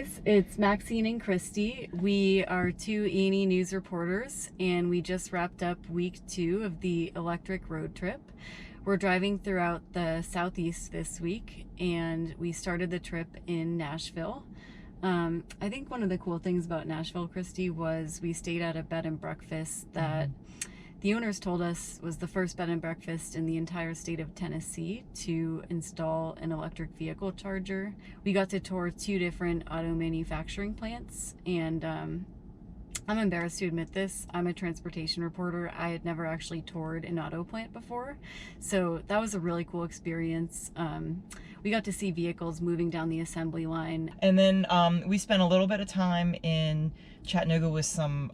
guys, it's Maxine and Christy. We are two E&E News reporters, and we just wrapped up week 2 of the electric road trip. We're driving throughout the Southeast this week, and we started the trip in Nashville. I think one of the cool things about Nashville, Christy, was we stayed at a bed and breakfast that the owners told us was the first bed and breakfast in the entire state of Tennessee to install an electric vehicle charger. We got to tour 2 different auto manufacturing plants, and I'm embarrassed to admit this. I'm a transportation reporter. I had never actually toured an auto plant before, so that was a really cool experience. We got to see vehicles moving down the assembly line. And then we spent a little bit of time in Chattanooga with some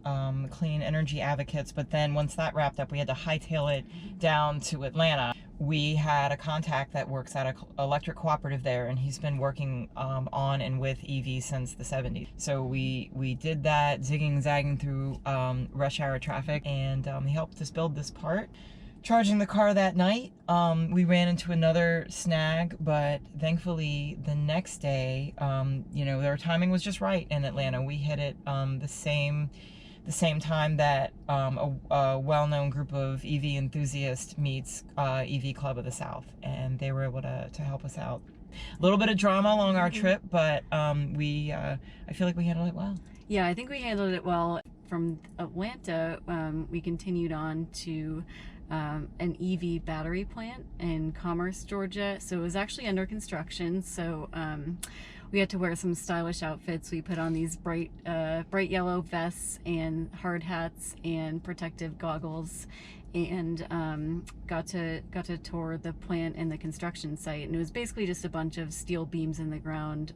clean energy advocates, but then once that wrapped up, we had to hightail it down to Atlanta. We had a contact that works at an electric cooperative there, and he's been working on and with EV since the 70s. So we did that, zigging and zagging through rush hour traffic, and he helped us build this part. Charging the car that night, we ran into another snag, but thankfully the next day, you know, our timing was just right in Atlanta. We hit it the same time that a well-known group of EV enthusiasts meets EV Club of the South, and they were able to help us out. A little bit of drama along our trip, but I feel like we handled it well. Yeah, I think we handled it well. From Atlanta, we continued on to an EV battery plant in Commerce, Georgia. So it was actually under construction. So we had to wear some stylish outfits. We put on these bright yellow vests and hard hats and protective goggles, and got to tour the plant and the construction site. And it was basically just a bunch of steel beams in the ground.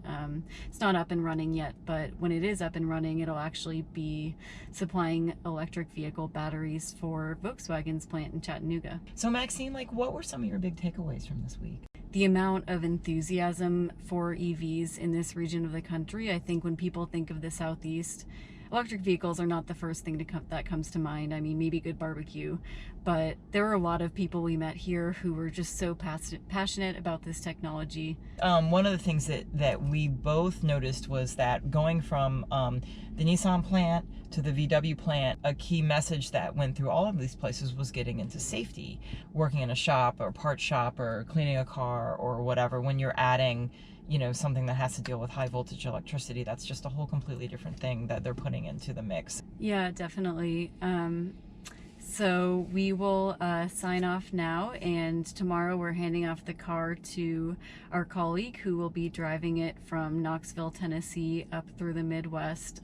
It's not up and running yet, but when it is up and running, it'll actually be supplying electric vehicle batteries for Volkswagen's plant in Chattanooga. So Maxine, like, what were some of your big takeaways from this week? The amount of enthusiasm for EVs in this region of the country. I think when people think of the Southeast, electric vehicles are not the first thing that comes to mind. I mean, maybe good barbecue, but there were a lot of people we met here who were just so passionate about this technology. One of the things that we both noticed was that going from the Nissan plant to the VW plant, a key message that went through all of these places was getting into safety. Working in a shop or part shop or cleaning a car or whatever, when you're adding, you know, something that has to deal with high voltage electricity, that's just a whole completely different thing that they're putting into the mix. Yeah, definitely. So we will sign off now, and tomorrow we're handing off the car to our colleague who will be driving it from Knoxville, Tennessee up through the Midwest,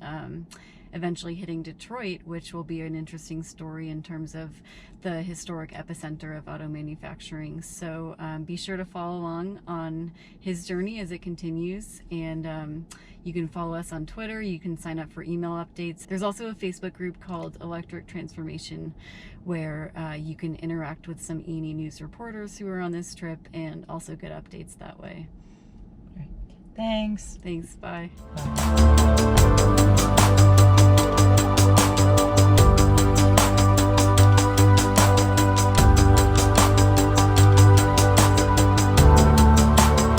eventually hitting Detroit, which will be an interesting story in terms of the historic epicenter of auto manufacturing. So be sure to follow along on his journey as it continues, and you can follow us on Twitter. You can sign up for email updates. There's also a Facebook group called Electric Transformation where you can interact with some E&E News reporters who are on this trip and also get updates that way. All right. Thanks. Thanks, bye. Bye.